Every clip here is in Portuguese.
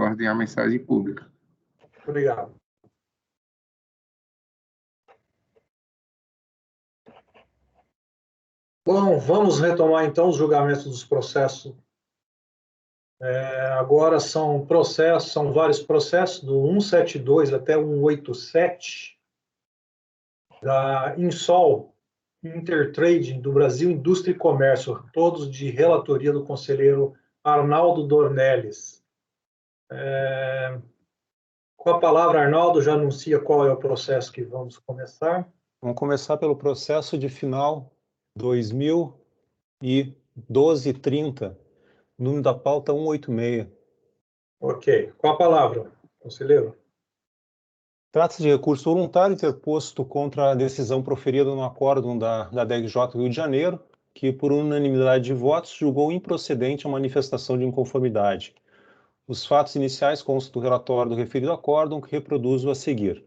ordem à mensagem pública. Obrigado. Bom, vamos retomar então os julgamentos dos processos. Agora são vários processos, do 172 até 187, da Insol Intertrading do Brasil Indústria e Comércio, todos de relatoria do conselheiro Arnaldo Dornelles. Com a palavra, Arnaldo, já anuncia qual é o processo que vamos começar. Vamos começar pelo processo de final 2012-30, número da pauta 186. Ok. Com a palavra, conselheiro. Trata-se de recurso voluntário interposto contra a decisão proferida no acórdão da DRJ Rio de Janeiro, que, por unanimidade de votos, julgou improcedente a manifestação de inconformidade. Os fatos iniciais constam do relatório do referido acórdão, que reproduzo a seguir.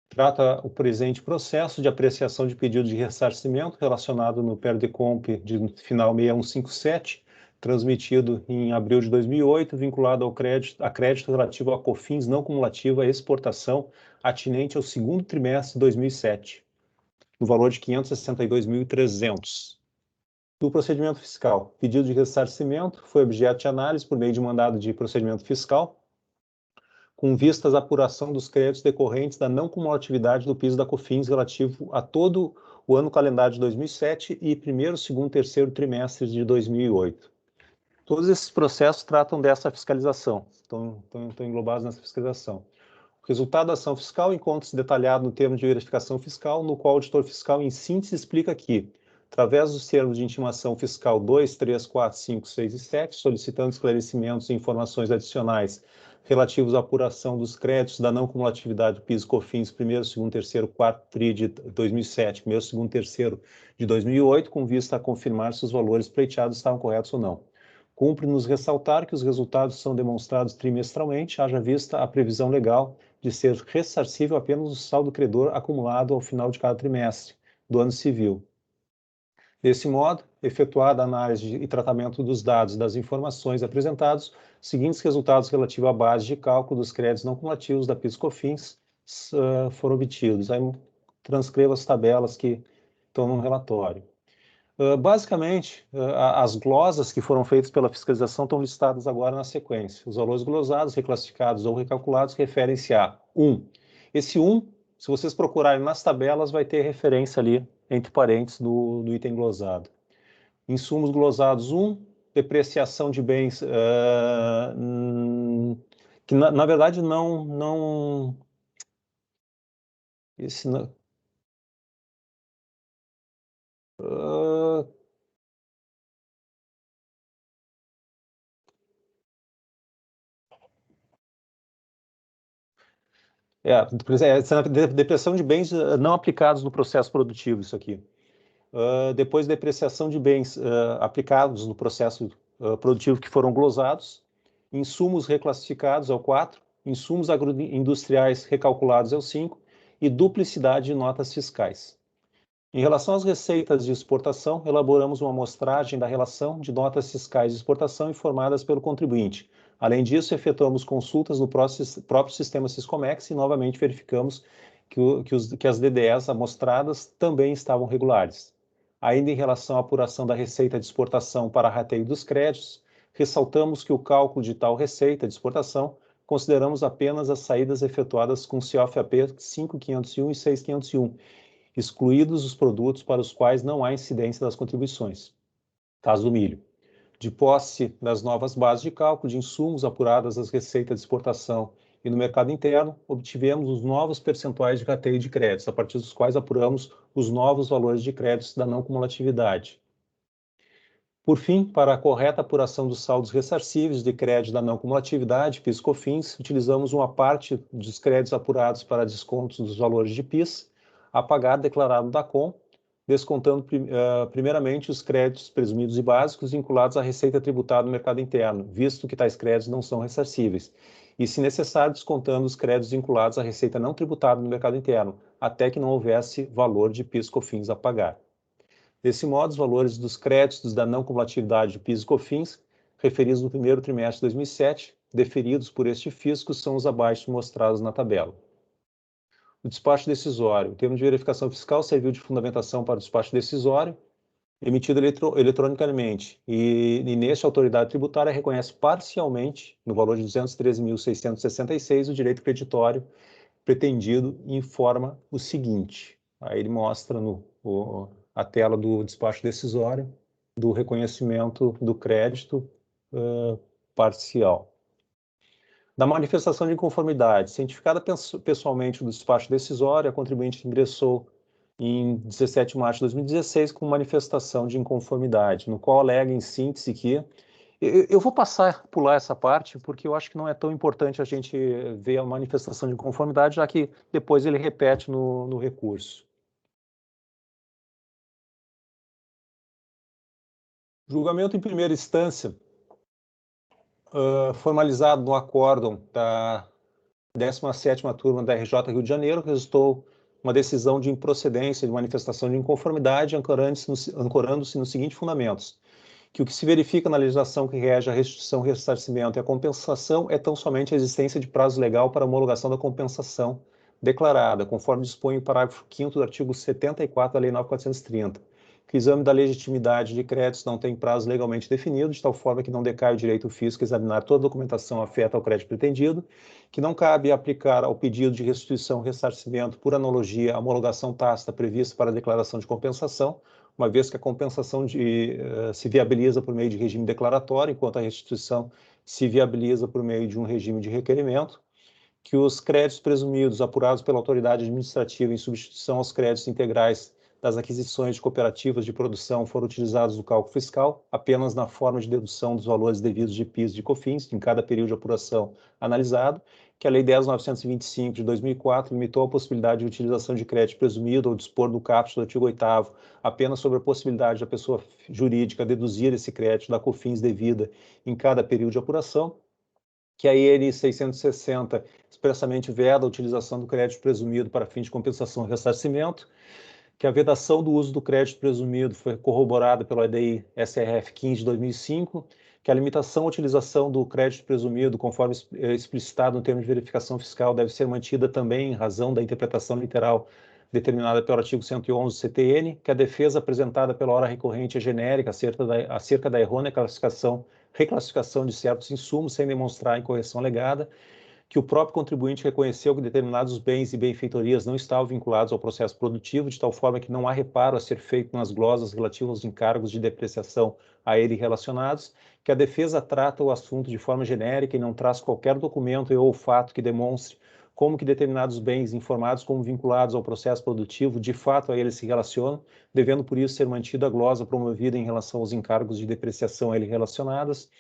Trata o presente processo de apreciação de pedido de ressarcimento relacionado no PERDECOMP de final 6157, transmitido em abril de 2008, vinculado a crédito relativo a COFINS não cumulativo à exportação atinente ao segundo trimestre de 2007, no valor de R$ 562.300. Do procedimento fiscal, pedido de ressarcimento foi objeto de análise por meio de mandado de procedimento fiscal, com vistas à apuração dos créditos decorrentes da não cumulatividade do piso da COFINS relativo a todo o ano calendário de 2007 e primeiro, segundo, terceiro trimestres de 2008. Todos esses processos tratam dessa fiscalização, estão englobados nessa fiscalização. O resultado da ação fiscal encontra-se detalhado no termo de verificação fiscal, no qual o auditor fiscal, em síntese, explica que, através dos termos de intimação fiscal 2, 3, 4, 5, 6 e 7, solicitando esclarecimentos e informações adicionais relativos à apuração dos créditos da não cumulatividade do PIS/COFINS primeiro, segundo, terceiro, quarto TRI de 2007, primeiro, segundo, terceiro de 2008, com vista a confirmar se os valores pleiteados estavam corretos ou não. Cumpre-nos ressaltar que os resultados são demonstrados trimestralmente, haja vista a previsão legal de ser ressarcível apenas o saldo credor acumulado ao final de cada trimestre do ano civil. Desse modo, efetuada a análise e tratamento dos dados e das informações apresentados, os seguintes resultados relativos à base de cálculo dos créditos não cumulativos da PIS/COFINS foram obtidos. Aí transcrevo as tabelas que estão no relatório. Basicamente, as glosas que foram feitas pela fiscalização estão listadas agora na sequência. Os valores glosados, reclassificados ou recalculados referem-se a 1. Esse 1, se vocês procurarem nas tabelas, vai ter referência ali, entre parênteses, do item glosado. Insumos glosados 1, depreciação de bens, que na verdade não... Esse não... depreciação de bens não aplicados no processo produtivo, isso aqui. Depois, depreciação de bens aplicados no processo produtivo que foram glosados, insumos reclassificados é o 4, insumos agroindustriais recalculados é o 5 e duplicidade de notas fiscais. Em relação às receitas de exportação, elaboramos uma amostragem da relação de notas fiscais de exportação informadas pelo contribuinte. Além disso, efetuamos consultas no próprio sistema Siscomex e novamente verificamos que as DDEs amostradas também estavam regulares. Ainda em relação à apuração da receita de exportação para rateio dos créditos, ressaltamos que o cálculo de tal receita de exportação consideramos apenas as saídas efetuadas com COFAP 5501 e 6501, excluídos os produtos para os quais não há incidência das contribuições. Caso do milho. De posse das novas bases de cálculo de insumos apuradas as receitas de exportação e no mercado interno, obtivemos os novos percentuais de rateio de créditos, a partir dos quais apuramos os novos valores de créditos da não cumulatividade. Por fim, para a correta apuração dos saldos ressarcíveis de crédito da não cumulatividade, PIS/COFINS, utilizamos uma parte dos créditos apurados para descontos dos valores de PIS, a pagar declarado da COM, descontando primeiramente os créditos presumidos e básicos vinculados à receita tributada no mercado interno, visto que tais créditos não são ressarcíveis, e, se necessário, descontando os créditos vinculados à receita não tributada no mercado interno, até que não houvesse valor de PIS/COFINS a pagar. Desse modo, os valores dos créditos da não cumulatividade de PIS/COFINS referidos no primeiro trimestre de 2007, deferidos por este fisco, são os abaixo mostrados na tabela. O despacho decisório. O termo de verificação fiscal serviu de fundamentação para o despacho decisório, emitido eletronicamente, e neste a autoridade tributária reconhece parcialmente, no valor de R$ 213.666, o direito creditório pretendido e informa o seguinte. Aí ele mostra a tela do despacho decisório do reconhecimento do crédito parcial. Da manifestação de inconformidade, cientificada pessoalmente do despacho decisório, a contribuinte ingressou em 17 de março de 2016 com manifestação de inconformidade, no qual alega em síntese que... Eu vou pular essa parte, porque eu acho que não é tão importante a gente ver a manifestação de inconformidade, já que depois ele repete no recurso. Julgamento em primeira instância, formalizado no acórdão da 17ª turma da RJ Rio de Janeiro, resultou uma decisão de improcedência de manifestação de inconformidade, ancorando-se nos seguintes fundamentos: que o que se verifica na legislação que rege a restituição, ressarcimento e a compensação é tão somente a existência de prazo legal para a homologação da compensação declarada, conforme dispõe o parágrafo 5º do artigo 74 da Lei 9.430, que o exame da legitimidade de créditos não tem prazo legalmente definido, de tal forma que não decai o direito fiscal a examinar toda a documentação afeta ao crédito pretendido, que não cabe aplicar ao pedido de restituição, ressarcimento, por analogia, a homologação tácita prevista para a declaração de compensação, uma vez que a compensação se viabiliza por meio de regime declaratório, enquanto a restituição se viabiliza por meio de um regime de requerimento, que os créditos presumidos apurados pela autoridade administrativa em substituição aos créditos integrais das aquisições de cooperativas de produção foram utilizados no cálculo fiscal apenas na forma de dedução dos valores devidos de PIS e de COFINS em cada período de apuração analisado, que a Lei 10.925 de 2004 limitou a possibilidade de utilização de crédito presumido ou dispor no caput do artigo 8º apenas sobre a possibilidade da pessoa jurídica deduzir esse crédito da COFINS devida em cada período de apuração, que a EN 660 expressamente veda a utilização do crédito presumido para fim de compensação e ressarcimento, que a vedação do uso do crédito presumido foi corroborada pela ADI SRF 15 de 2005, que a limitação à utilização do crédito presumido, conforme explicitado no termo de verificação fiscal, deve ser mantida também em razão da interpretação literal determinada pelo artigo 111 do CTN, que a defesa apresentada pela hora recorrente é genérica acerca da errônea reclassificação de certos insumos sem demonstrar a incorreção alegada, que o próprio contribuinte reconheceu que determinados bens e benfeitorias não estavam vinculados ao processo produtivo, de tal forma que não há reparo a ser feito nas glosas relativas aos encargos de depreciação a ele relacionados, que a defesa trata o assunto de forma genérica e não traz qualquer documento ou fato que demonstre como que determinados bens informados como vinculados ao processo produtivo de fato a ele se relacionam, devendo por isso ser mantida a glosa promovida em relação aos encargos de depreciação a ele relacionadas,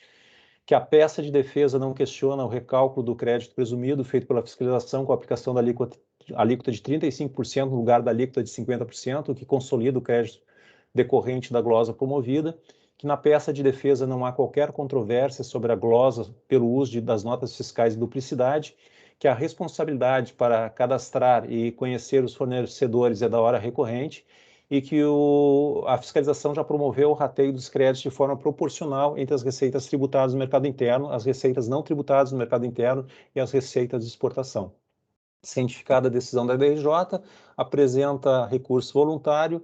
que a peça de defesa não questiona o recálculo do crédito presumido feito pela fiscalização com a aplicação da alíquota de 35% no lugar da alíquota de 50%, o que consolida o crédito decorrente da glosa promovida, que na peça de defesa não há qualquer controvérsia sobre a glosa pelo uso das notas fiscais de duplicidade, que a responsabilidade para cadastrar e conhecer os fornecedores é da hora recorrente, e que a fiscalização já promoveu o rateio dos créditos de forma proporcional entre as receitas tributadas no mercado interno, as receitas não tributadas no mercado interno e as receitas de exportação. Cientificada a decisão da DRJ, apresenta recurso voluntário,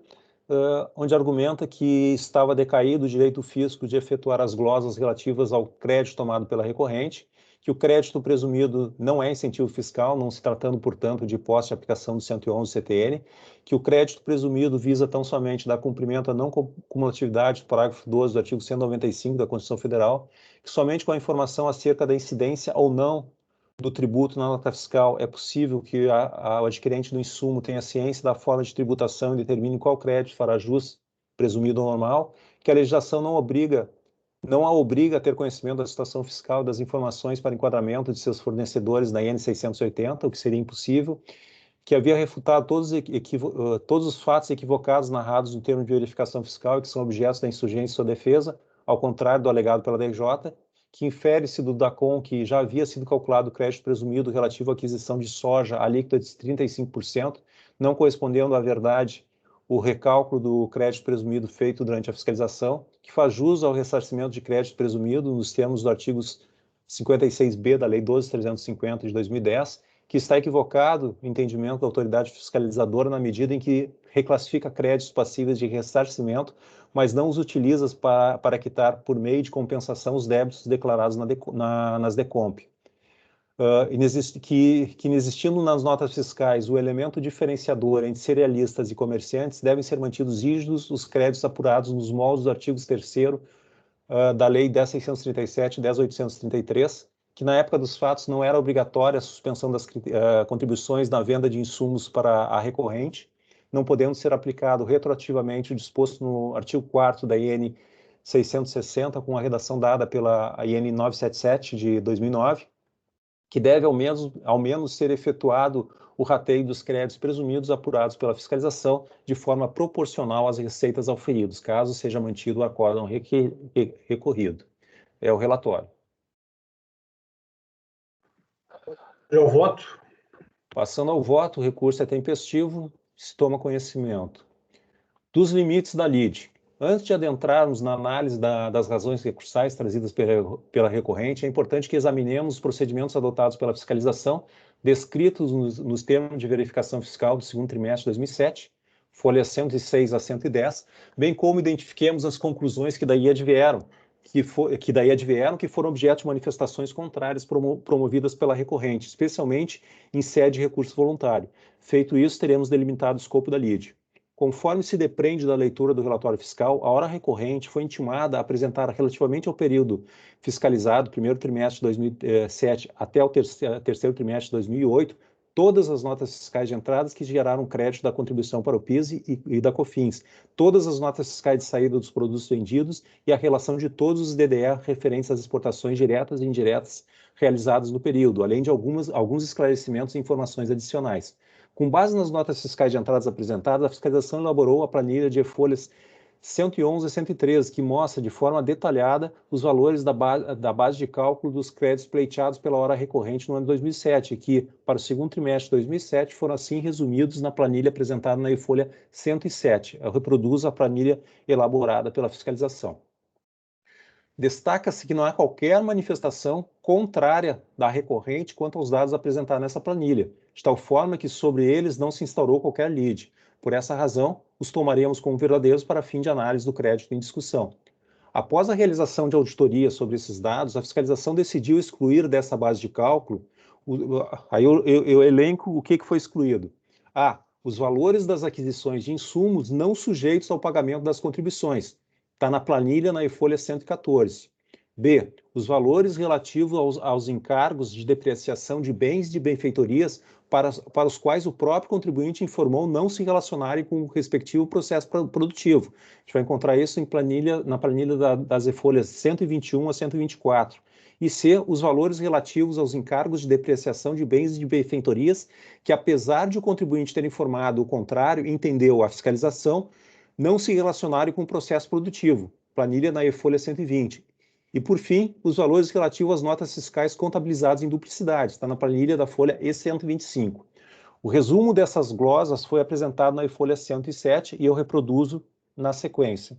onde argumenta que estava decaído o direito fisco de efetuar as glosas relativas ao crédito tomado pela recorrente, que o crédito presumido não é incentivo fiscal, não se tratando, portanto, de posse de aplicação do 111 CTN, que o crédito presumido visa tão somente dar cumprimento à não cumulatividade do parágrafo 12 do artigo 195 da Constituição Federal, que somente com a informação acerca da incidência ou não do tributo na nota fiscal é possível que o adquirente do insumo tenha ciência da forma de tributação e determine qual crédito fará jus, presumido ou normal, que a legislação não a obriga a ter conhecimento da situação fiscal e das informações para enquadramento de seus fornecedores na IN 680, o que seria impossível, que havia refutado todos os fatos equivocados narrados no termo de verificação fiscal e que são objetos da insurgência em sua defesa, ao contrário do alegado pela DJ, que infere-se do DACOM que já havia sido calculado o crédito presumido relativo à aquisição de soja alíquota de 35%, não correspondendo à verdade o recálculo do crédito presumido feito durante a fiscalização, que faz jus ao ressarcimento de crédito presumido nos termos do artigo 56b da Lei 12.350 de 2010, que está equivocado no entendimento da autoridade fiscalizadora na medida em que reclassifica créditos passíveis de ressarcimento, mas não os utiliza para quitar por meio de compensação os débitos declarados nas DECOMP. Que inexistindo nas notas fiscais o elemento diferenciador entre cerealistas e comerciantes, devem ser mantidos rígidos os créditos apurados nos moldes do artigo 3º da Lei 10.637 e 10.833, que na época dos fatos não era obrigatória a suspensão das contribuições na venda de insumos para a recorrente, não podendo ser aplicado retroativamente o disposto no artigo 4º da IN 660, com a redação dada pela IN 977 de 2009, que deve ao menos ser efetuado o rateio dos créditos presumidos apurados pela fiscalização de forma proporcional às receitas auferidas, caso seja mantido o acórdão recorrido. É o relatório. Eu voto. Passando ao voto, o recurso é tempestivo, se toma conhecimento. Dos limites da lide. Antes de adentrarmos na análise das razões recursais trazidas pela recorrente, é importante que examinemos os procedimentos adotados pela fiscalização, descritos nos termos de verificação fiscal do segundo trimestre de 2007, folhas 106 a 110, bem como identifiquemos as conclusões que daí advieram, que foram objeto de manifestações contrárias promovidas pela recorrente, especialmente em sede de recurso voluntário. Feito isso, teremos delimitado o escopo da lide. Conforme se depreende da leitura do relatório fiscal, a hora recorrente foi intimada a apresentar relativamente ao período fiscalizado, primeiro trimestre de 2007 até o terceiro trimestre de 2008, todas as notas fiscais de entradas que geraram crédito da contribuição para o PIS e da COFINS, todas as notas fiscais de saída dos produtos vendidos e a relação de todos os DDR referentes às exportações diretas e indiretas realizadas no período, além de alguns esclarecimentos e informações adicionais. Com base nas notas fiscais de entradas apresentadas, a fiscalização elaborou a planilha de folhas 111 a 113, que mostra de forma detalhada os valores da base de cálculo dos créditos pleiteados pela hora recorrente no ano de 2007, que, para o segundo trimestre de 2007, foram assim resumidos na planilha apresentada na folha 107. Eu reproduzo a planilha elaborada pela fiscalização. Destaca-se que não há qualquer manifestação contrária da recorrente quanto aos dados apresentados nessa planilha, de tal forma que sobre eles não se instaurou qualquer lide. Por essa razão, os tomaremos como verdadeiros para fim de análise do crédito em discussão. Após a realização de auditoria sobre esses dados, a fiscalização decidiu excluir dessa base de cálculo, aí eu elenco o que foi excluído. A. Os valores das aquisições de insumos não sujeitos ao pagamento das contribuições. Está na planilha na folha 114. B. Os valores relativos aos encargos de depreciação de bens de benfeitorias para os quais o próprio contribuinte informou não se relacionarem com o respectivo processo produtivo. A gente vai encontrar isso na planilha das folhas 121 a 124. E C. Os valores relativos aos encargos de depreciação de bens de benfeitorias que, apesar de o contribuinte ter informado o contrário, entendeu a fiscalização, não se relacionarem com o processo produtivo, planilha na folha 120. E, por fim, os valores relativos às notas fiscais contabilizadas em duplicidade, está na planilha da folha E125. O resumo dessas glosas foi apresentado na folha 107 e eu reproduzo na sequência.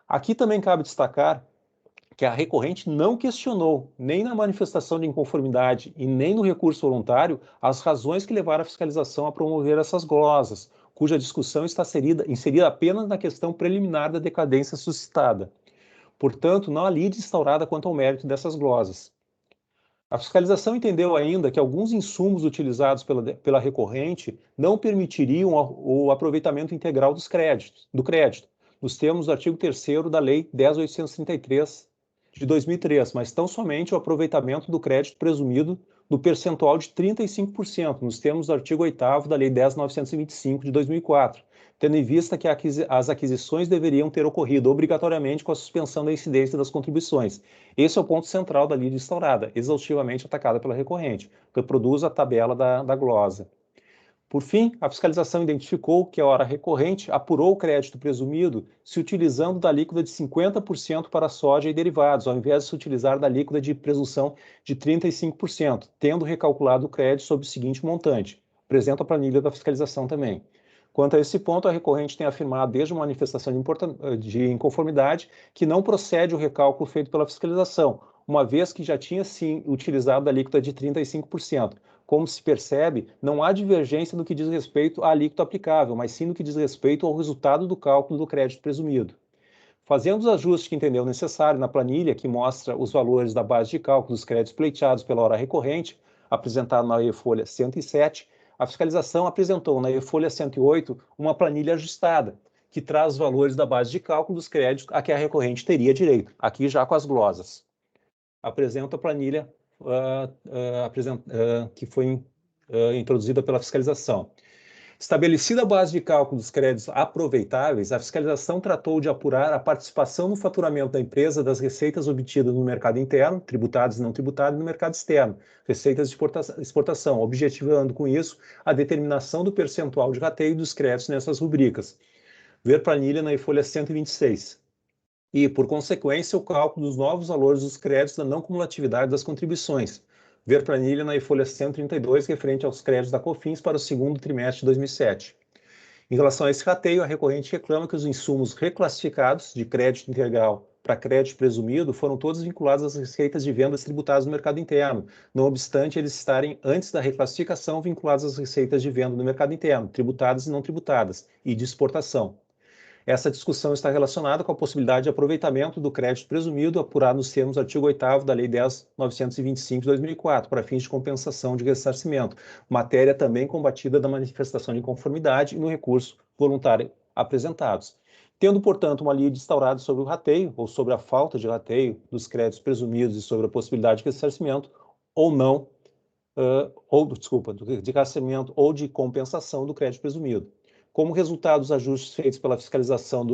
Aqui também cabe destacar que a recorrente não questionou, nem na manifestação de inconformidade e nem no recurso voluntário, as razões que levaram a fiscalização a promover essas glosas, cuja discussão está inserida apenas na questão preliminar da decadência suscitada. Portanto, não há lide instaurada quanto ao mérito dessas glosas. A fiscalização entendeu ainda que alguns insumos utilizados pela recorrente não permitiriam o aproveitamento integral do crédito, nos termos do artigo 3º da Lei 10.833 de 2003, mas tão somente o aproveitamento do crédito presumido no percentual de 35%, nos termos do artigo 8º da Lei 10.925 de 2004, tendo em vista que as aquisições deveriam ter ocorrido obrigatoriamente com a suspensão da incidência das contribuições. Esse é o ponto central da lide instaurada, exaustivamente atacada pela recorrente. Reproduz a tabela da glosa. Por fim, a fiscalização identificou que a hora recorrente apurou o crédito presumido se utilizando da alíquota de 50% para soja e derivados, ao invés de se utilizar da alíquota de presunção de 35%, tendo recalculado o crédito sob o seguinte montante. Apresento a planilha da fiscalização também. Quanto a esse ponto, a recorrente tem afirmado desde uma manifestação de inconformidade que não procede o recálculo feito pela fiscalização, uma vez que já tinha sim utilizado a alíquota de 35%. Como se percebe, não há divergência no que diz respeito à alíquota aplicável, mas sim no que diz respeito ao resultado do cálculo do crédito presumido. Fazendo os ajustes que entendeu necessário na planilha que mostra os valores da base de cálculo dos créditos pleiteados pela hora recorrente, apresentado na e-folha 107, a fiscalização apresentou na e-folha 108 uma planilha ajustada, que traz os valores da base de cálculo dos créditos a que a recorrente teria direito, aqui já com as glosas. Apresento a planilha que foi introduzida pela fiscalização. Estabelecida a base de cálculo dos créditos aproveitáveis, a fiscalização tratou de apurar a participação no faturamento da empresa das receitas obtidas no mercado interno, tributadas e não tributadas, e no mercado externo, receitas de exportação, objetivando com isso a determinação do percentual de rateio dos créditos nessas rubricas. Ver planilha na folha 126. E, por consequência, o cálculo dos novos valores dos créditos da não cumulatividade das contribuições. Ver planilha na folha 132, referente aos créditos da COFINS para o segundo trimestre de 2007. Em relação a esse rateio, a recorrente reclama que os insumos reclassificados de crédito integral para crédito presumido foram todos vinculados às receitas de vendas tributadas no mercado interno, não obstante eles estarem, antes da reclassificação, vinculados às receitas de venda no mercado interno, tributadas e não tributadas, e de exportação. Essa discussão está relacionada com a possibilidade de aproveitamento do crédito presumido apurado nos termos do artigo 8º da Lei 10.925 de 2004, para fins de compensação de ressarcimento, matéria também combatida da manifestação de inconformidade e no recurso voluntário apresentados. Tendo, portanto, uma lide instaurada sobre o rateio, ou sobre a falta de rateio dos créditos presumidos e sobre a possibilidade de ressarcimento, ou não, de ressarcimento ou de compensação do crédito presumido. Como resultado dos ajustes feitos pela fiscalização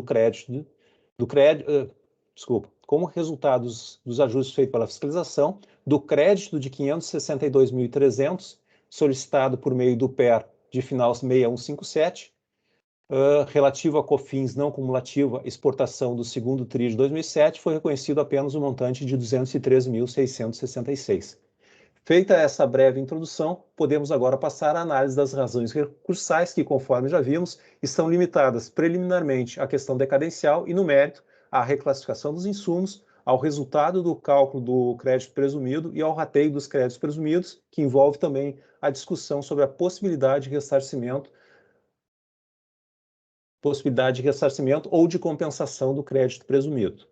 como resultado dos ajustes feitos pela fiscalização do crédito de 562.300 solicitado por meio do PER de final 6157, relativo a COFINS não cumulativa exportação do segundo TRI de 2007, foi reconhecido apenas o montante de 213.666. Feita essa breve introdução, podemos agora passar à análise das razões recursais que, conforme já vimos, estão limitadas preliminarmente à questão decadencial e, no mérito, à reclassificação dos insumos, ao resultado do cálculo do crédito presumido e ao rateio dos créditos presumidos, que envolve também a discussão sobre a possibilidade de ressarcimento ou de compensação do crédito presumido.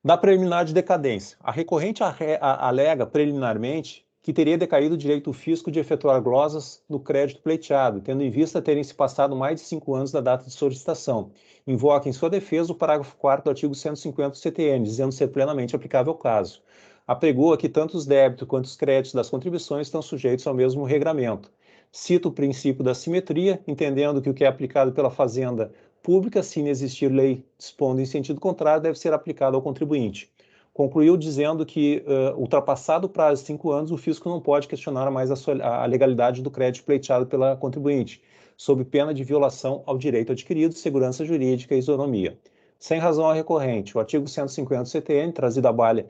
Da preliminar de decadência, a recorrente alega preliminarmente que teria decaído o direito do fisco de efetuar glosas no crédito pleiteado, tendo em vista terem se passado mais de 5 anos da data de solicitação. Invoca em sua defesa o parágrafo 4º do artigo 150 do CTN, dizendo ser plenamente aplicável ao caso. Apregoa que tanto os débitos quanto os créditos das contribuições estão sujeitos ao mesmo regramento. Cita o princípio da simetria, entendendo que o que é aplicado pela Fazenda Pública, se inexistir lei dispondo em sentido contrário, deve ser aplicado ao contribuinte. Concluiu dizendo que, ultrapassado o prazo de 5 anos, o fisco não pode questionar mais a legalidade do crédito pleiteado pela contribuinte, sob pena de violação ao direito adquirido, segurança jurídica e isonomia. Sem razão a recorrente, o artigo 150 do CTN, trazido à baila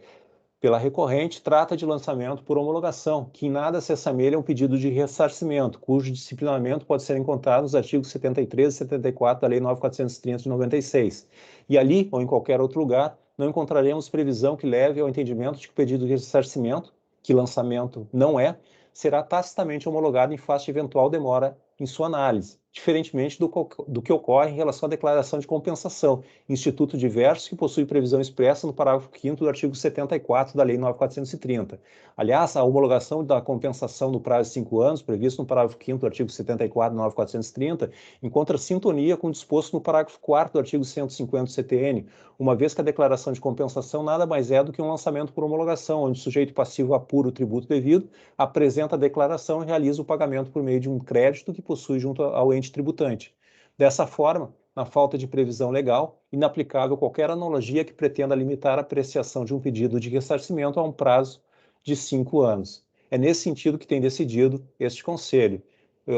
pela recorrente, trata de lançamento por homologação, que em nada se assemelha a um pedido de ressarcimento, cujo disciplinamento pode ser encontrado nos artigos 73 e 74 da Lei 9.430 de 96. E ali, ou em qualquer outro lugar, não encontraremos previsão que leve ao entendimento de que o pedido de ressarcimento, que lançamento não é, será tacitamente homologado em face de eventual demora em sua análise, diferentemente do que ocorre em relação à declaração de compensação, instituto diverso que possui previsão expressa no parágrafo 5º do artigo 74 da Lei 9.430. Aliás, a homologação da compensação no prazo de 5 anos, previsto no parágrafo 5º do artigo 74 da 9.430, encontra sintonia com o disposto no parágrafo 4º do artigo 150 do CTN, uma vez que a declaração de compensação nada mais é do que um lançamento por homologação, onde o sujeito passivo apura o tributo devido, apresenta a declaração e realiza o pagamento por meio de um crédito que possui junto ao ente tributante. Dessa forma, na falta de previsão legal, inaplicável qualquer analogia que pretenda limitar a apreciação de um pedido de ressarcimento a um prazo de 5 anos. É nesse sentido que tem decidido este Conselho.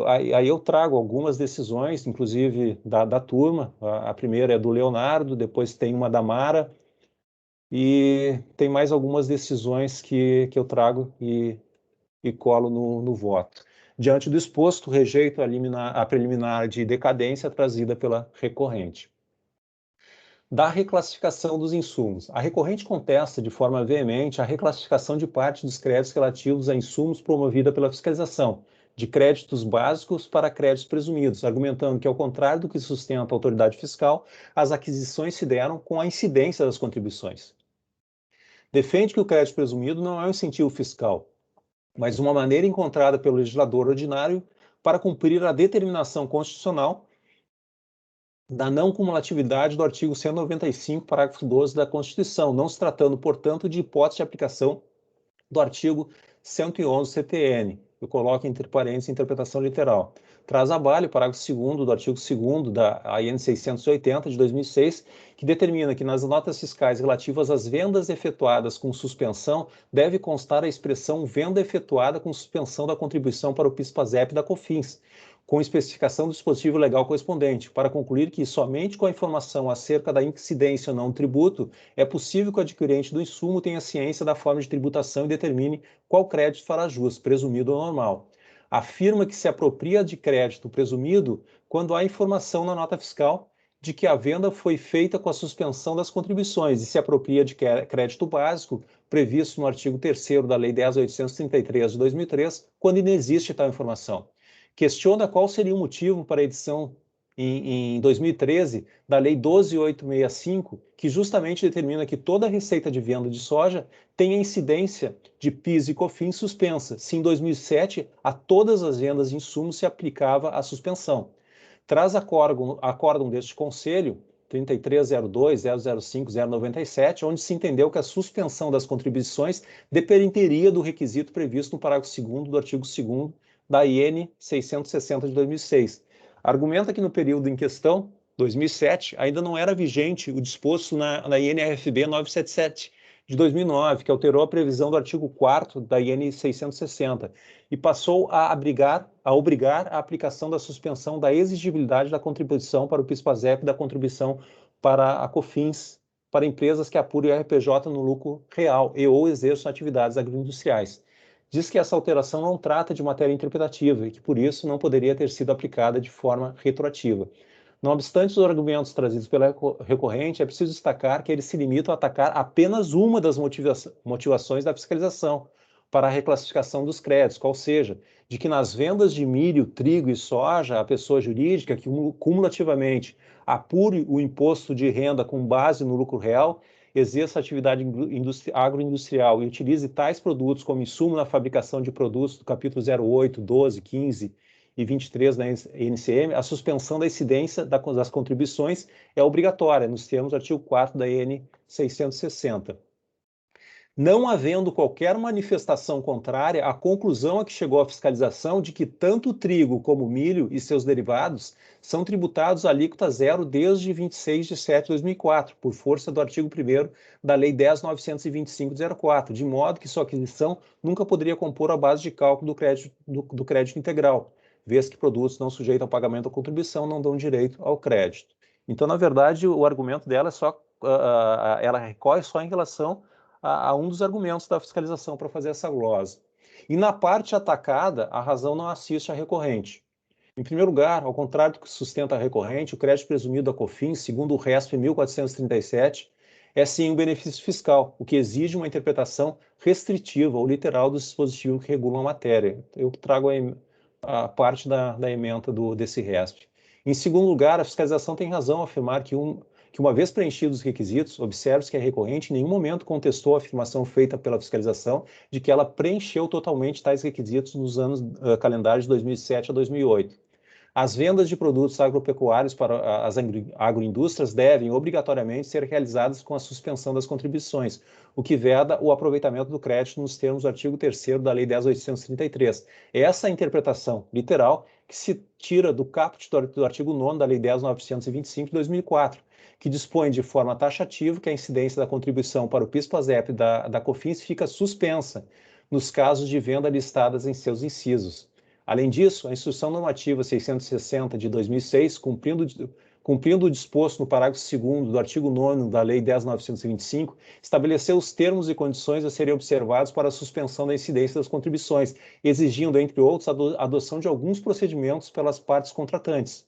Aí eu trago algumas decisões, inclusive da turma. A primeira é do Leonardo, depois tem uma da Mara, e tem mais algumas decisões que eu trago e colo no voto. Diante do exposto, rejeito a preliminar de decadência trazida pela recorrente. Da reclassificação dos insumos. A recorrente contesta de forma veemente a reclassificação de parte dos créditos relativos a insumos promovida pela fiscalização, de créditos básicos para créditos presumidos, argumentando que, ao contrário do que sustenta a autoridade fiscal, as aquisições se deram com a incidência das contribuições. Defende que o crédito presumido não é um incentivo fiscal, mas uma maneira encontrada pelo legislador ordinário para cumprir a determinação constitucional da não cumulatividade do artigo 195, parágrafo 12 da Constituição, não se tratando, portanto, de hipótese de aplicação do artigo 111 CTN. Eu coloco entre parênteses interpretação literal. Traz à baila o parágrafo 2º do artigo 2º da AN 680 de 2006, que determina que nas notas fiscais relativas às vendas efetuadas com suspensão deve constar a expressão venda efetuada com suspensão da contribuição para o PIS/PASEP da COFINS, com especificação do dispositivo legal correspondente, para concluir que somente com a informação acerca da incidência ou não tributo é possível que o adquirente do insumo tenha ciência da forma de tributação e determine qual crédito fará jus, presumido ou normal. Afirma que se apropria de crédito presumido quando há informação na nota fiscal de que a venda foi feita com a suspensão das contribuições e se apropria de crédito básico previsto no artigo 3º da Lei 10.833 de 2003, quando inexiste tal informação. Questiona qual seria o motivo para a edição em 2013 da Lei 12.865, que justamente determina que toda a receita de venda de soja tenha incidência de PIS e COFINS suspensa, se em 2007 a todas as vendas de insumos se aplicava a suspensão. Traz acórdão deste Conselho, 3302.005.097, onde se entendeu que a suspensão das contribuições dependeria do requisito previsto no parágrafo 2º do artigo 2º da IN 660 de 2006. Argumenta que no período em questão, 2007, ainda não era vigente o disposto na INRFB 977 de 2009, que alterou a previsão do artigo 4º da IN 660 e passou a obrigar a aplicação da suspensão da exigibilidade da contribuição para o PIS/PASEP e da contribuição para a COFINS para empresas que apuram o RPJ no lucro real e ou exerçam atividades agroindustriais. Diz que essa alteração não trata de matéria interpretativa e que, por isso, não poderia ter sido aplicada de forma retroativa. Não obstante os argumentos trazidos pela recorrente, é preciso destacar que eles se limitam a atacar apenas uma das motivações da fiscalização para a reclassificação dos créditos, qual seja, de que nas vendas de milho, trigo e soja, a pessoa jurídica que cumulativamente apure o imposto de renda com base no lucro real, exerça atividade agroindustrial e utilize tais produtos como insumo na fabricação de produtos do capítulo 08, 12, 15 e 23 da NCM, a suspensão da incidência das contribuições é obrigatória, nos termos do artigo 4º da EN 660. Não havendo qualquer manifestação contrária, a conclusão a que chegou a fiscalização de que tanto o trigo como o milho e seus derivados são tributados a alíquota zero desde 26 de setembro de 2004, por força do artigo 1º da Lei 10.925 de 04, de modo que sua aquisição nunca poderia compor a base de cálculo do crédito integral, vez que produtos não sujeitos ao pagamento da contribuição não dão direito ao crédito. Então, na verdade, o argumento dela é só, ela recorre só em relação a um dos argumentos da fiscalização para fazer essa glosa. E na parte atacada, a razão não assiste à recorrente. Em primeiro lugar, ao contrário do que sustenta a recorrente, o crédito presumido da COFINS, segundo o RESP 1437, é sim um benefício fiscal, o que exige uma interpretação restritiva ou literal do dispositivo que regula a matéria. Eu trago a parte da ementa desse RESP. Em segundo lugar, a fiscalização tem razão ao afirmar que uma vez preenchidos os requisitos, observe-se que a recorrente em nenhum momento contestou a afirmação feita pela fiscalização de que ela preencheu totalmente tais requisitos nos anos calendários de 2007 a 2008. As vendas de produtos agropecuários para as agroindústrias devem, obrigatoriamente, ser realizadas com a suspensão das contribuições, o que veda o aproveitamento do crédito nos termos do artigo 3º da Lei 10.833. Essa interpretação literal que se tira do caput do artigo 9º da Lei 10.925 de 2004, que dispõe de forma taxativa que a incidência da contribuição para o PIS/PASEP da COFINS fica suspensa nos casos de venda listadas em seus incisos. Além disso, a Instrução Normativa 660 de 2006, cumprindo cumprindo o disposto no parágrafo 2º do artigo 9º da Lei 10.925, estabeleceu os termos e condições a serem observados para a suspensão da incidência das contribuições, exigindo, entre outros, a adoção de alguns procedimentos pelas partes contratantes.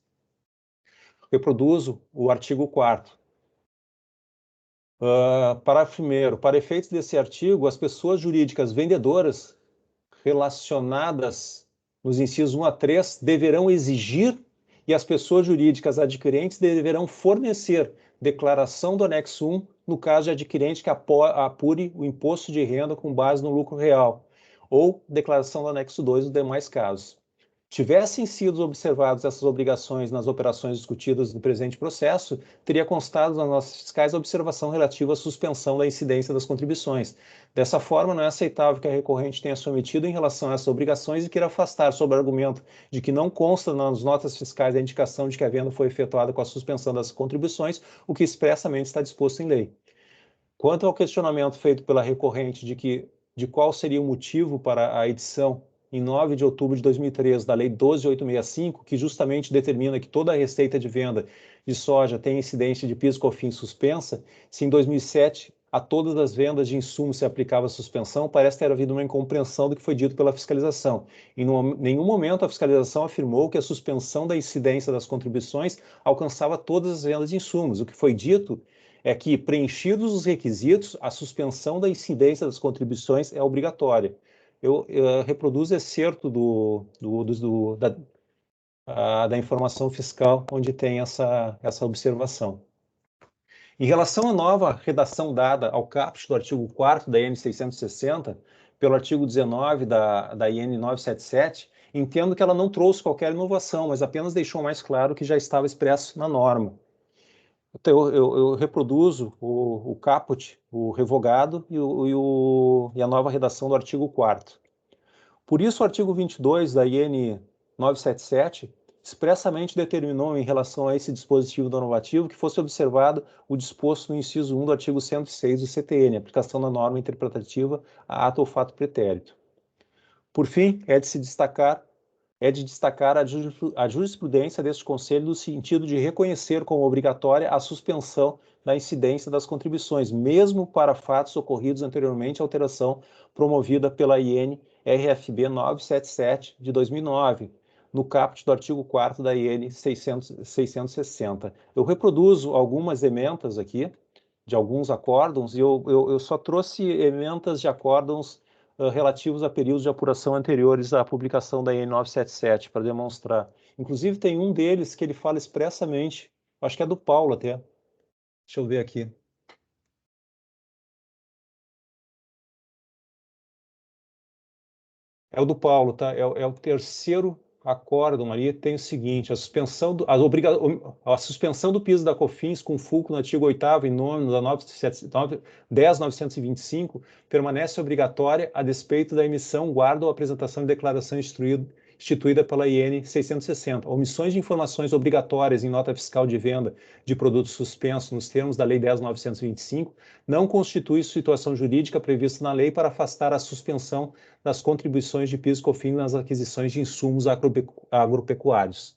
Reproduzo o artigo 4º. Parágrafo 1º. Para efeitos desse artigo, as pessoas jurídicas vendedoras relacionadas nos incisos 1 a 3 deverão exigir e as pessoas jurídicas adquirentes deverão fornecer declaração do anexo 1 no caso de adquirente que apure o imposto de renda com base no lucro real, ou declaração do anexo 2 nos demais casos. Tivessem sido observadas essas obrigações nas operações discutidas no presente processo, teria constado nas notas fiscais a observação relativa à suspensão da incidência das contribuições. Dessa forma, não é aceitável que a recorrente tenha se omitido em relação a essas obrigações e queira afastar sob o argumento de que não consta nas notas fiscais a indicação de que a venda foi efetuada com a suspensão das contribuições, o que expressamente está disposto em lei. Quanto ao questionamento feito pela recorrente de qual seria o motivo para a edição em 9 de outubro de 2003, da Lei 12.865, que justamente determina que toda a receita de venda de soja tem incidência de PIS/COFINS suspensa, se em 2007 a todas as vendas de insumos se aplicava a suspensão, parece ter havido uma incompreensão do que foi dito pela fiscalização. Em nenhum momento a fiscalização afirmou que a suspensão da incidência das contribuições alcançava todas as vendas de insumos. O que foi dito é que, preenchidos os requisitos, a suspensão da incidência das contribuições é obrigatória. Eu reproduzo excerto da informação fiscal, onde tem essa observação. Em relação à nova redação dada ao caput do artigo 4º da IN 660, pelo artigo 19 da IN 977, entendo que ela não trouxe qualquer inovação, mas apenas deixou mais claro o que já estava expresso na norma. Então, eu reproduzo o caput, o revogado e a nova redação do artigo 4º. Por isso, o artigo 22 da IN 977 expressamente determinou, em relação a esse dispositivo normativo, que fosse observado o disposto no inciso 1 do artigo 106 do CTN, aplicação da norma interpretativa a ato ou fato pretérito. Por fim, é de destacar a jurisprudência deste Conselho no sentido de reconhecer como obrigatória a suspensão da incidência das contribuições, mesmo para fatos ocorridos anteriormente à alteração promovida pela IN RFB 977 de 2009, no caput do artigo 4º da IN 660. Eu reproduzo algumas emendas aqui, de alguns acórdãos, e eu só trouxe emendas de acórdãos relativos a períodos de apuração anteriores à publicação da IN 977, para demonstrar. Inclusive, tem um deles que ele fala expressamente, acho que é do Paulo até. Deixa eu ver aqui. É o do Paulo, tá? É o terceiro acórdão ali, tem o seguinte: a suspensão do piso da COFINS com fulcro no artigo 8º e 9º da 10.925 permanece obrigatória a despeito da emissão, guarda ou apresentação de declaração instituída pela IN 660. Omissões de informações obrigatórias em nota fiscal de venda de produtos suspensos nos termos da Lei 10.925 não constitui situação jurídica prevista na lei para afastar a suspensão das contribuições de PIS/COFINS nas aquisições de insumos agropecuários.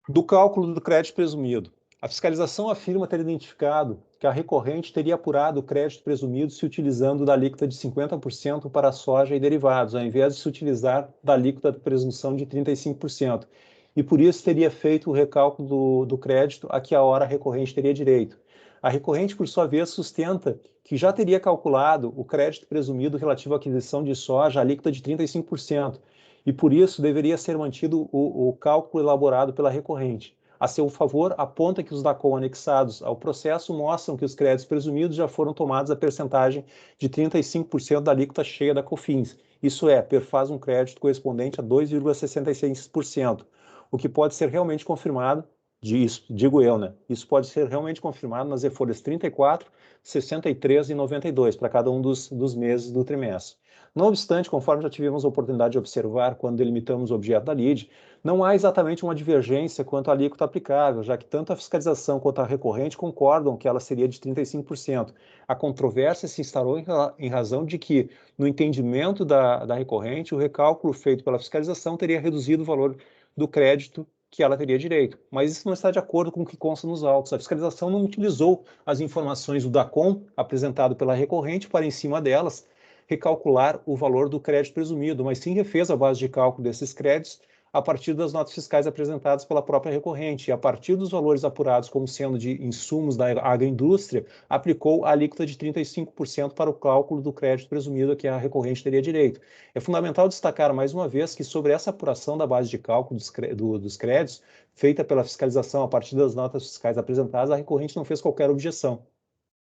Do cálculo do crédito presumido. A fiscalização afirma ter identificado que a recorrente teria apurado o crédito presumido se utilizando da alíquota de 50% para a soja e derivados, ao invés de se utilizar da alíquota de presunção de 35%, e por isso teria feito o recálculo do crédito a que a hora a recorrente teria direito. A recorrente, por sua vez, sustenta que já teria calculado o crédito presumido relativo à aquisição de soja, a alíquota de 35%, e por isso deveria ser mantido o cálculo elaborado pela recorrente. A seu favor, aponta que os DACOM anexados ao processo mostram que os créditos presumidos já foram tomados a percentagem de 35% da alíquota cheia da COFINS, isso é, perfaz um crédito correspondente a 2,66%, o que pode ser realmente confirmado, digo eu, né? Isso pode ser realmente confirmado nas e-folhas 34, 63 e 92, para cada um dos meses do trimestre. Não obstante, conforme já tivemos a oportunidade de observar quando delimitamos o objeto da lide, não há exatamente uma divergência quanto à alíquota aplicável, já que tanto a fiscalização quanto a recorrente concordam que ela seria de 35%. A controvérsia se instaurou em razão de que, no entendimento da recorrente, o recálculo feito pela fiscalização teria reduzido o valor do crédito que ela teria direito. Mas isso não está de acordo com o que consta nos autos. A fiscalização não utilizou as informações do DACOM, apresentado pela recorrente, para, em cima delas, recalcular o valor do crédito presumido, mas sim refez a base de cálculo desses créditos a partir das notas fiscais apresentadas pela própria recorrente, e a partir dos valores apurados como sendo de insumos da agroindústria, aplicou a alíquota de 35% para o cálculo do crédito presumido a que a recorrente teria direito. É fundamental destacar, mais uma vez, que sobre essa apuração da base de cálculo dos créditos, feita pela fiscalização a partir das notas fiscais apresentadas, a recorrente não fez qualquer objeção.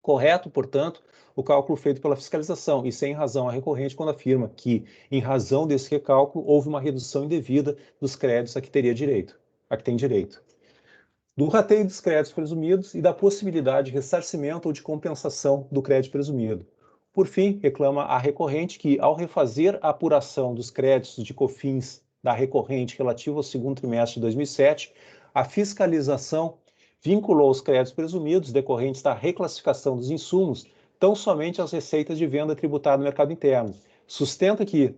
Correto, portanto, o cálculo feito pela fiscalização, e sem razão a recorrente quando afirma que, em razão desse recálculo, houve uma redução indevida dos créditos a que tem direito. Do rateio dos créditos presumidos e da possibilidade de ressarcimento ou de compensação do crédito presumido. Por fim, reclama a recorrente que, ao refazer a apuração dos créditos de COFINS da recorrente relativo ao segundo trimestre de 2007, a fiscalização vinculou os créditos presumidos decorrentes da reclassificação dos insumos tão somente às receitas de venda tributada no mercado interno. Sustenta que,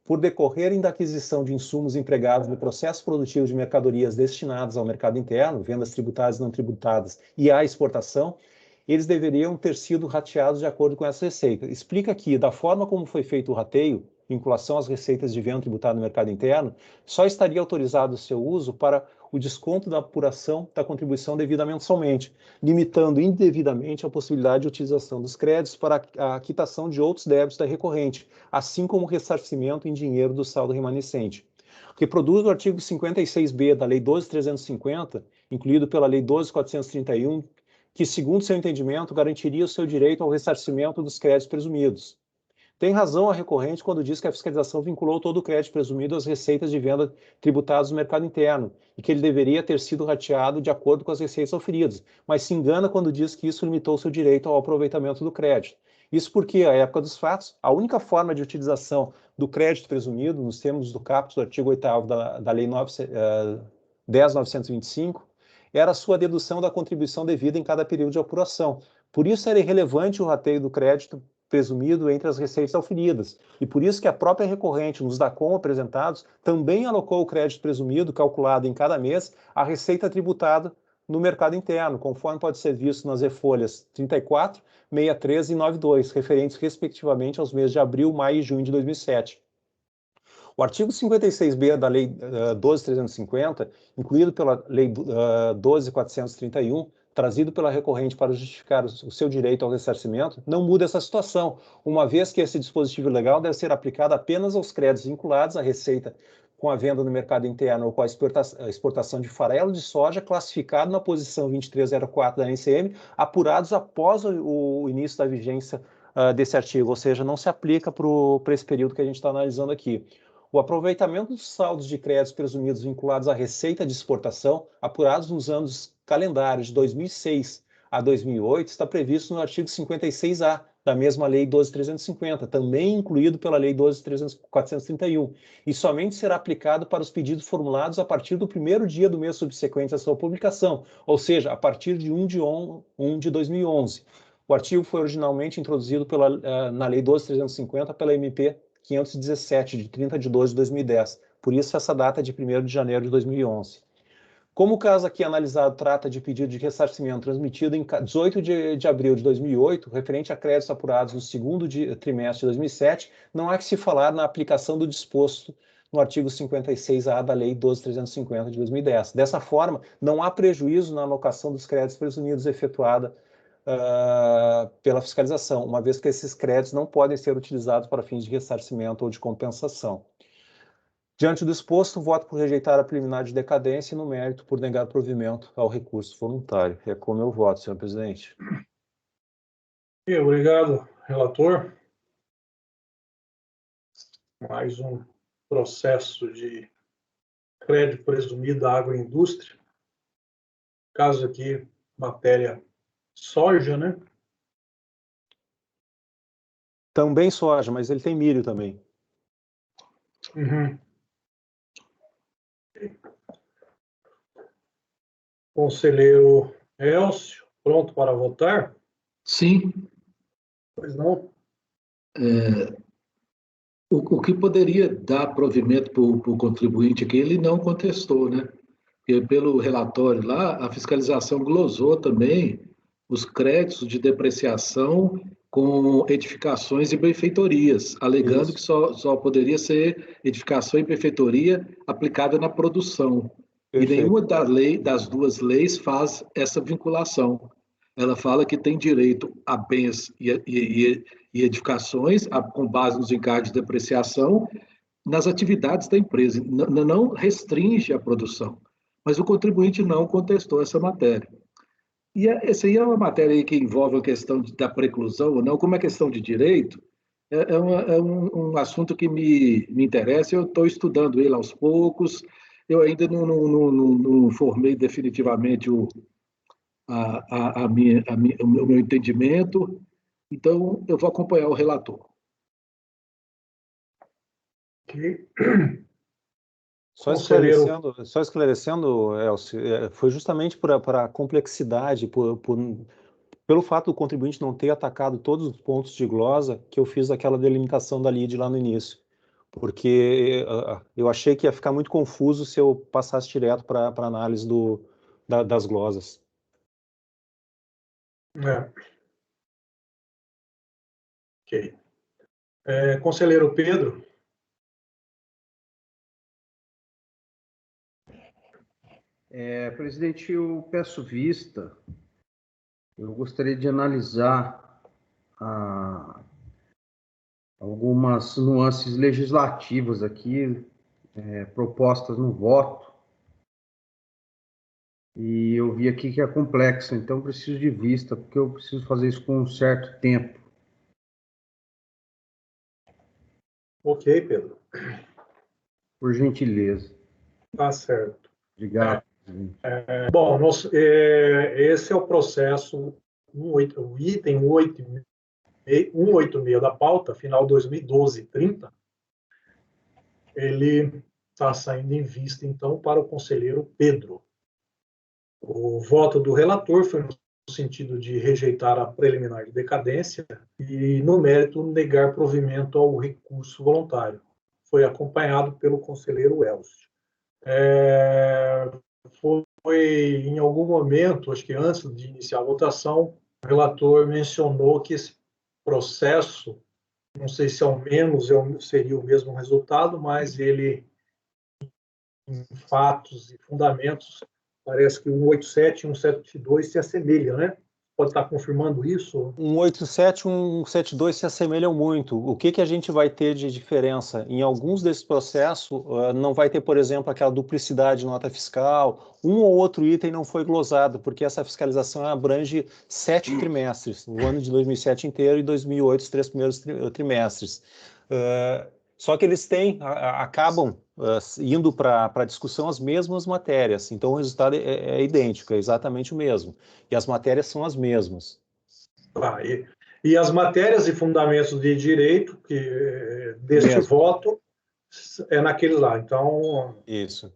por decorrerem da aquisição de insumos empregados no processo produtivo de mercadorias destinadas ao mercado interno, vendas tributadas e não tributadas, e à exportação, eles deveriam ter sido rateados de acordo com essa receita. Explica que, da forma como foi feito o rateio, vinculação às receitas de venda tributada no mercado interno, só estaria autorizado o seu uso para o desconto da apuração da contribuição devida mensalmente, limitando indevidamente a possibilidade de utilização dos créditos para a quitação de outros débitos da recorrente, assim como o ressarcimento em dinheiro do saldo remanescente. Reproduz o artigo 56b da Lei 12.350, incluído pela Lei 12.431, que, segundo seu entendimento, garantiria o seu direito ao ressarcimento dos créditos presumidos. Tem razão a recorrente quando diz que a fiscalização vinculou todo o crédito presumido às receitas de venda tributadas no mercado interno e que ele deveria ter sido rateado de acordo com as receitas oferidas, mas se engana quando diz que isso limitou seu direito ao aproveitamento do crédito. Isso porque, à época dos fatos, a única forma de utilização do crédito presumido, nos termos do caput do artigo 8º da Lei 10.925, era a sua dedução da contribuição devida em cada período de apuração. Por isso era irrelevante o rateio do crédito presumido entre as receitas auferidas, e por isso que a própria recorrente, nos DACOM apresentados, também alocou o crédito presumido, calculado em cada mês, à receita tributada no mercado interno, conforme pode ser visto nas e-folhas 34, 63 e 92, referentes respectivamente aos meses de abril, maio e junho de 2007. O artigo 56b da Lei 12.350, incluído pela Lei 12.431, trazido pela recorrente para justificar o seu direito ao ressarcimento, não muda essa situação, uma vez que esse dispositivo legal deve ser aplicado apenas aos créditos vinculados à receita com a venda no mercado interno ou com a exportação de farelo de soja classificado na posição 2304 da NCM, apurados após o início da vigência desse artigo, ou seja, não se aplica para esse período que a gente está analisando aqui. O aproveitamento dos saldos de créditos presumidos vinculados à receita de exportação, apurados nos anos calendários de 2006 a 2008, está previsto no artigo 56A da mesma Lei 12.350, também incluído pela Lei 12.431, e somente será aplicado para os pedidos formulados a partir do primeiro dia do mês subsequente à sua publicação, ou seja, a partir de 1 de 2011. O artigo foi originalmente introduzido na Lei 12.350 pela MP 517, de 30 de 12 de 2010. Por isso, essa data é de 1º de janeiro de 2011. Como o caso aqui analisado trata de pedido de ressarcimento transmitido em 18 de abril de 2008, referente a créditos apurados no segundo trimestre de 2007, não há que se falar na aplicação do disposto no artigo 56A da Lei 12.350 de 2010. Dessa forma, não há prejuízo na alocação dos créditos presumidos efetuada pela fiscalização, uma vez que esses créditos não podem ser utilizados para fins de ressarcimento ou de compensação. Diante do exposto, voto por rejeitar a preliminar de decadência e, no mérito, por negar provimento ao recurso voluntário. É como eu voto, senhor presidente. Obrigado, relator. Mais um processo de crédito presumido à agroindústria. Caso aqui, matéria soja, né? Também soja, mas ele tem milho também. Uhum. Conselheiro Elcio, pronto para votar? Sim. Pois não. O que poderia dar provimento para o contribuinte aqui, ele não contestou, né? Porque pelo relatório lá, a fiscalização glosou também os créditos de depreciação com edificações e benfeitorias, alegando que só poderia ser edificação e benfeitoria aplicada na produção. E Perfeito. nenhuma das duas leis faz essa vinculação. Ela fala que tem direito a bens e edificações com base nos encargos de depreciação nas atividades da empresa, não restringe a produção. Mas o contribuinte não contestou essa matéria. E essa aí é uma matéria aí que envolve a questão da preclusão ou não, como é questão de direito, um assunto que me interessa, eu estou estudando ele aos poucos, eu ainda não formei definitivamente o meu entendimento, então eu vou acompanhar o relator. Ok. Só esclarecendo, Elcio, foi justamente por a complexidade, pelo fato do contribuinte não ter atacado todos os pontos de glosa, que eu fiz aquela delimitação da lide lá no início. Porque eu achei que ia ficar muito confuso se eu passasse direto para a análise das glosas. Ok. Conselheiro Pedro. Presidente, eu peço vista. Eu gostaria de analisar algumas nuances legislativas aqui, propostas no voto. E eu vi aqui que é complexo, então preciso de vista, porque eu preciso fazer isso com um certo tempo. Ok, Pedro. Por gentileza. Tá certo. Obrigado. Bom, esse é o processo, o item 186 da pauta, final 2012-30, ele está saindo em vista, então, para o conselheiro Pedro. O voto do relator foi no sentido de rejeitar a preliminar de decadência e, no mérito, negar provimento ao recurso voluntário. Foi acompanhado pelo conselheiro Elcio. Foi em algum momento, acho que antes de iniciar a votação, o relator mencionou que esse processo, não sei se ao menos seria o mesmo resultado, mas ele, em fatos e fundamentos, parece que 187 e 172 se assemelham, né? Pode estar confirmando isso? 187 e 172 se assemelham muito. O que a gente vai ter de diferença? Em alguns desses processos, não vai ter, por exemplo, aquela duplicidade de nota fiscal, um ou outro item não foi glosado, porque essa fiscalização abrange 7 trimestres, o ano de 2007 inteiro e 2008, os 3 primeiros trimestres. Só que eles acabam indo para a discussão as mesmas matérias, então o resultado é idêntico, é exatamente o mesmo. E as matérias são as mesmas. E as matérias e fundamentos de direito deste voto é naquele lá. Então, isso.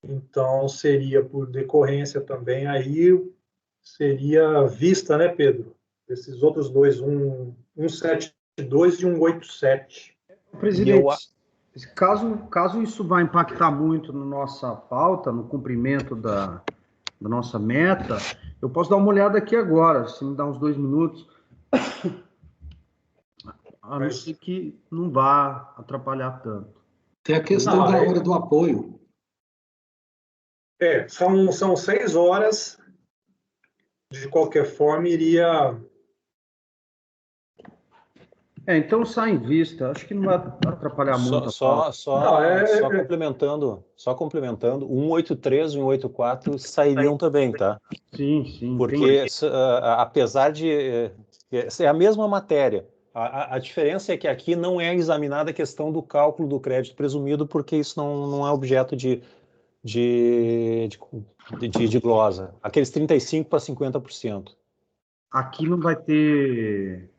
Então, seria por decorrência também, aí seria vista, né, Pedro? Esses outros dois, 172 e 187. Presidente, caso isso vá impactar muito na nossa pauta, no cumprimento da nossa meta, eu posso dar uma olhada aqui agora, se me dá uns 2 minutos, a não ser que não vá atrapalhar tanto. Tem a questão da hora do apoio. São 6 horas, de qualquer forma, iria... Então sai em vista, acho que não vai atrapalhar muito. Só complementando, 183 e 184 sairiam também, tá? Sim. Porque apesar de... é a mesma matéria. A diferença é que aqui não é examinada a questão do cálculo do crédito presumido, porque isso não é objeto de glosa. Aqueles 35% para 50%. Aqui não vai ter...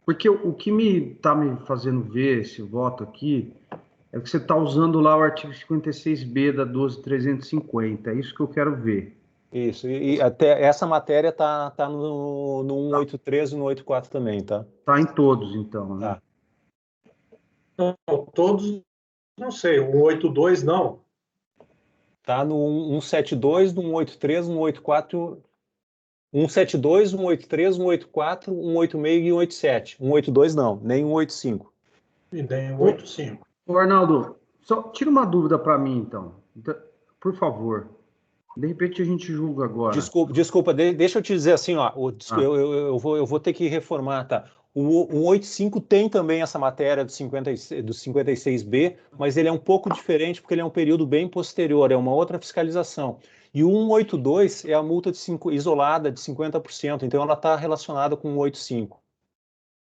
Porque o que está me fazendo ver esse voto aqui é que você está usando lá o artigo 56B da 12.350. É isso que eu quero ver. Isso, e até essa matéria tá no 183 e no 184 também, tá? Tá em todos, então, né? Não, todos, não sei, o 182 não. Está no 172, no 183, no 184, 172, 183, 184, 186 e 187. 182 não, nem 185. E nem 85. Ô, Arnaldo, só tira uma dúvida para mim, então. Por favor. De repente a gente julga agora. Desculpa, deixa eu te dizer assim, ó, eu vou ter que reformar, tá? O 185 tem também essa matéria do 56B, mas ele é um pouco diferente porque ele é um período bem posterior, é uma outra fiscalização. E o 182 é a multa isolada de 50%, então ela está relacionada com o 185.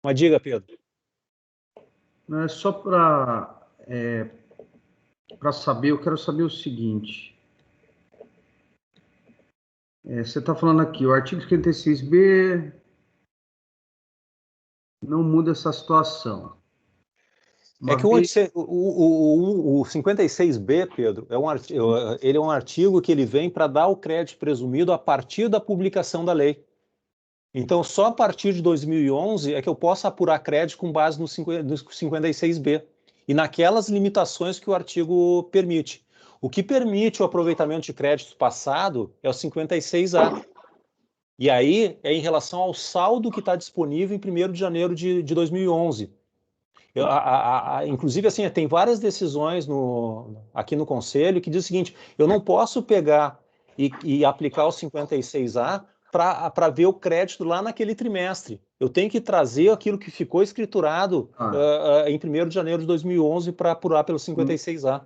Mas diga, Pedro. Não é só para saber, eu quero saber o seguinte. Você está falando aqui, o artigo 56B não muda essa situação. É que o 56B, Pedro, ele é um artigo que ele vem para dar o crédito presumido a partir da publicação da lei. Então, só a partir de 2011 é que eu posso apurar crédito com base no 56B e naquelas limitações que o artigo permite. O que permite o aproveitamento de crédito passado é o 56A. E aí é em relação ao saldo que está disponível em 1º de janeiro de 2011. Inclusive, assim, tem várias decisões aqui no Conselho que diz o seguinte: eu não posso pegar e aplicar o 56A para ver o crédito lá naquele trimestre. Eu tenho que trazer aquilo que ficou escriturado em 1º de janeiro de 2011 para apurar pelo 56A.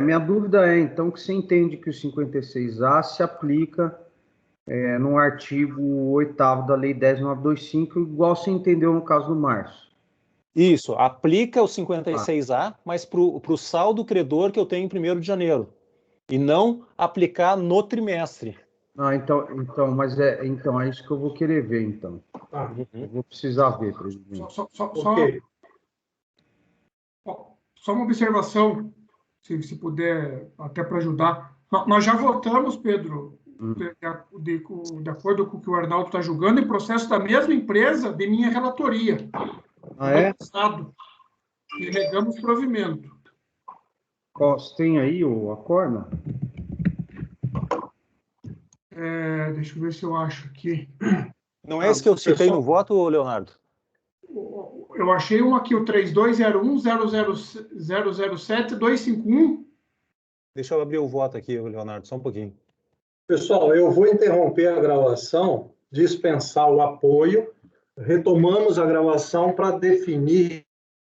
Minha dúvida é, então, que você entende que o 56A se aplica no artigo 8º da Lei 10.925, igual você entendeu no caso do Márcio. Isso, aplica o 56A, mas para o saldo credor que eu tenho em 1º de janeiro, e não aplicar no trimestre. Mas é isso que eu vou querer ver, então. Eu vou precisar ver, presidente. Só uma observação, se puder, até para ajudar. Nós já votamos, Pedro, de acordo com o que o Arnaldo está julgando, em processo da mesma empresa de minha relatoria. E negamos provimento. Você tem aí a corna? Deixa eu ver se eu acho aqui. Não é esse que eu citei no voto, Leonardo? Eu achei um aqui, o 3201-007-251. Deixa eu abrir o voto aqui, Leonardo, só um pouquinho. Pessoal, eu vou interromper a gravação, dispensar o apoio, retomamos a gravação para definir,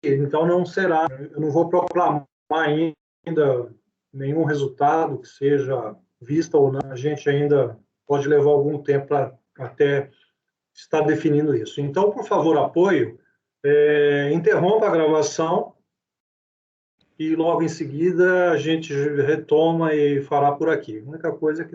então não será, eu não vou proclamar ainda nenhum resultado que seja vista ou não, a gente ainda pode levar algum tempo para até estar definindo isso. Então, por favor, apoio, interrompa a gravação e logo em seguida a gente retoma e fará por aqui. A única coisa é que